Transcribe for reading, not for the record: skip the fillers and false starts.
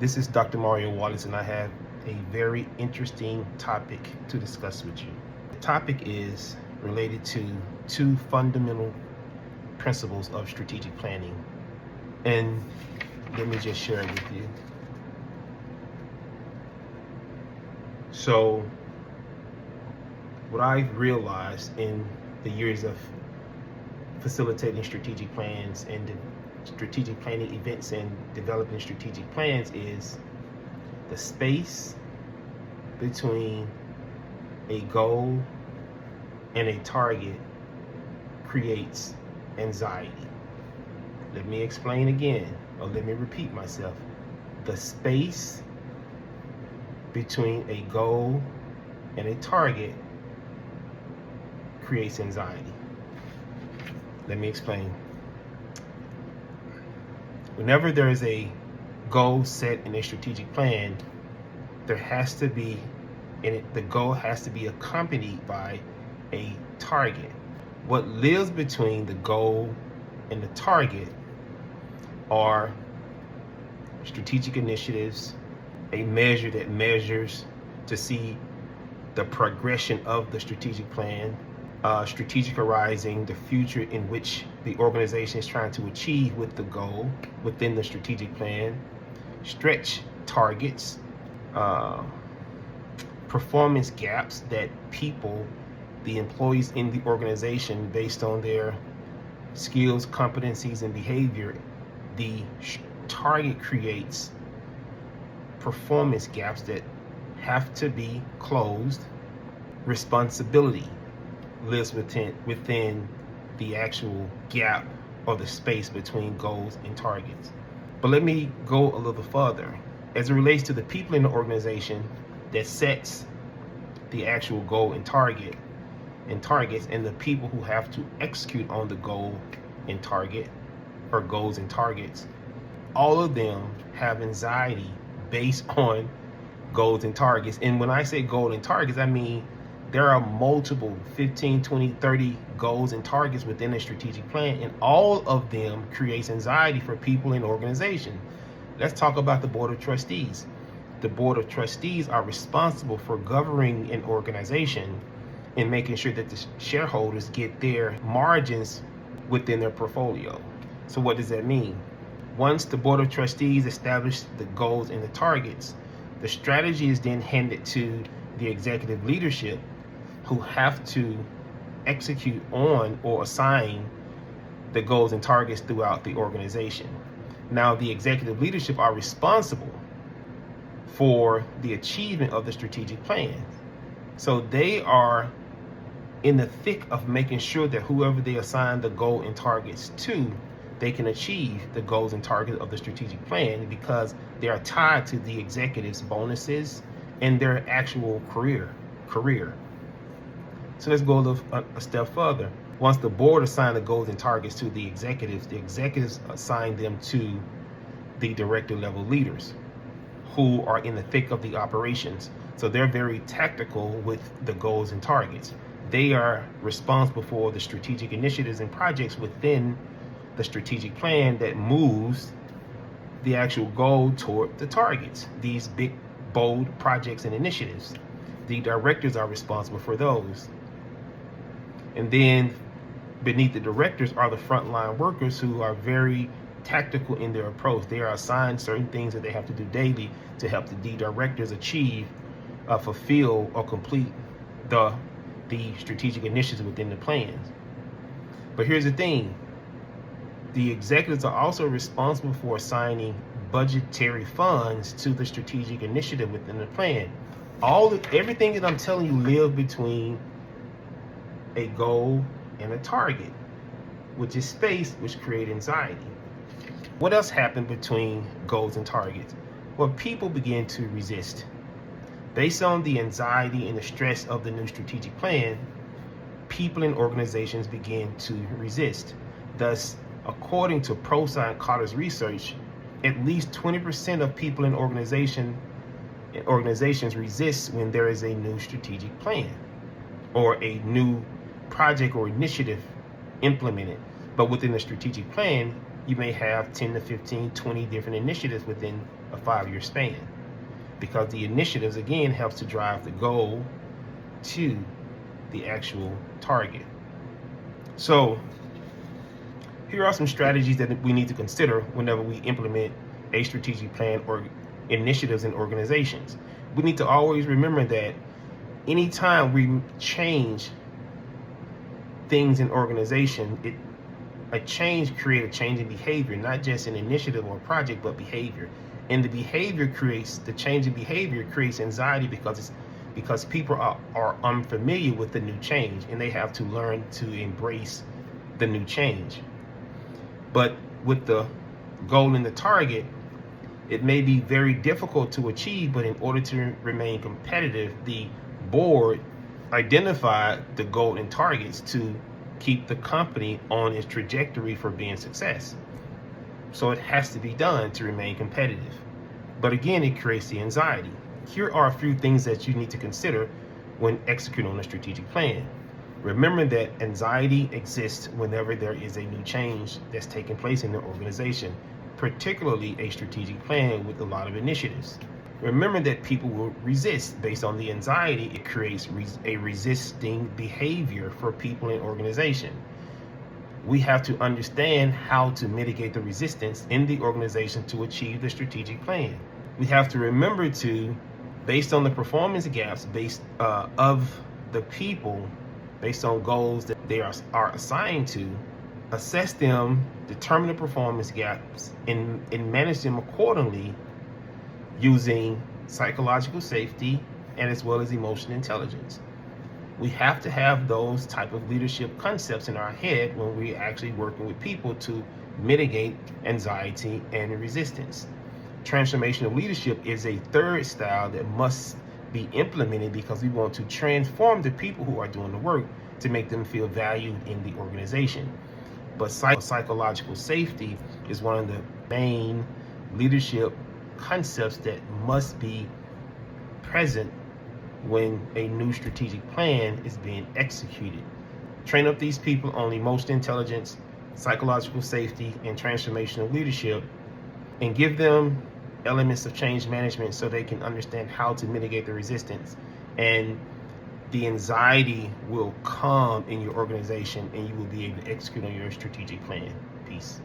This is Dr. Mario Wallace, and I have a very interesting topic to discuss with you. The topic is related to two fundamental principles of strategic planning. And let me just share it with you. So, what I've realized in the years of facilitating strategic plans and strategic planning events and developing strategic plans is the space between a goal and a target creates anxiety. Let me explain again, or let me repeat myself. The space between a goal and a target creates anxiety. Let me explain. Whenever there is a goal set in a strategic plan, there has to be, the goal has to be accompanied by a target. What lives between the goal and the target are strategic initiatives, a measure that measures to see the progression of the strategic plan, strategic horizon, the future in which the organization is trying to achieve with the goal within the strategic plan, stretch targets, performance gaps that people, the employees in the organization, based on their skills, competencies, and behavior, the target creates performance gaps that have to be closed. Responsibility lives within the actual gap or the space between goals and targets. But let me go a little further. As it relates to the people in the organization that sets the actual goal and targets, and the people who have to execute on the goal and target, or goals and targets, all of them have anxiety based on goals and targets. And when I say goals and targets, I mean there are multiple 15, 20, 30 goals and targets within a strategic plan, and all of them creates anxiety for people in the organization. Let's talk about the board of trustees. The board of trustees are responsible for governing an organization and making sure that the shareholders get their margins within their portfolio. So what does that mean? Once the board of trustees establish the goals and the targets, the strategy is then handed to the executive leadership, who have to execute on or assign the goals and targets throughout the organization. Now, the executive leadership are responsible for the achievement of the strategic plan. So they are in the thick of making sure that whoever they assign the goal and targets to, they can achieve the goals and targets of the strategic plan, because they are tied to the executives' bonuses and their actual career. So let's go a step further. Once the board assigns the goals and targets to the executives assign them to the director level leaders, who are in the thick of the operations. So they're very tactical with the goals and targets. They are responsible for the strategic initiatives and projects within the strategic plan that moves the actual goal toward the targets, these big, bold projects and initiatives. The directors are responsible for those. And then beneath the directors are the frontline workers, who are very tactical in their approach. They are assigned certain things that they have to do daily to help the directors achieve, fulfill, or complete the strategic initiatives within the plans. But here's the thing. The executives are also responsible for assigning budgetary funds to the strategic initiative within the plan. Everything that I'm telling you lives between a goal and a target, which is space, which creates anxiety. What else happened between goals and targets? Well, people begin to resist. Based on the anxiety and the stress of the new strategic plan, people and organizations begin to resist. Thus, according to ProSci Carter's research, at least 20% of people in organizations resist when there is a new strategic plan or a new project or initiative implemented. But within the strategic plan, you may have 10 to 15, 20 different initiatives within a 5-year span, because the initiatives again helps to drive the goal to the actual target. So here are some strategies that we need to consider whenever we implement a strategic plan or initiatives in organizations. We need to always remember that anytime we change things in organization, a change creates a change in behavior, not just an initiative or project, but behavior. And the change in behavior creates anxiety because people are unfamiliar with the new change, and they have to learn to embrace the new change. But with the goal and the target, it may be very difficult to achieve, but in order to remain competitive, the board identified the goal and targets to keep the company on its trajectory for being success. So it has to be done to remain competitive. But again, it creates the anxiety. Here are a few things that you need to consider when executing on a strategic plan. Remember that anxiety exists whenever there is a new change that's taking place in the organization, particularly a strategic plan with a lot of initiatives. Remember that people will resist. Based on the anxiety, it creates a resisting behavior for people in organization. We have to understand how to mitigate the resistance in the organization to achieve the strategic plan. We have to remember to, based on the performance gaps of the people, based on goals that they are assigned to, assess them, determine the performance gaps, and manage them accordingly using psychological safety and as well as emotional intelligence. We have to have those type of leadership concepts in our head when we're actually working with people to mitigate anxiety and resistance. Transformational leadership is a third style that must be implemented because we want to transform the people who are doing the work to make them feel valued in the organization. But psychological safety is one of the main leadership concepts that must be present when a new strategic plan is being executed. Train up these people on emotional intelligence, psychological safety, and transformational leadership, and give them elements of change management so they can understand how to mitigate the resistance, and the anxiety will calm in your organization and you will be able to execute on your strategic plan. Peace.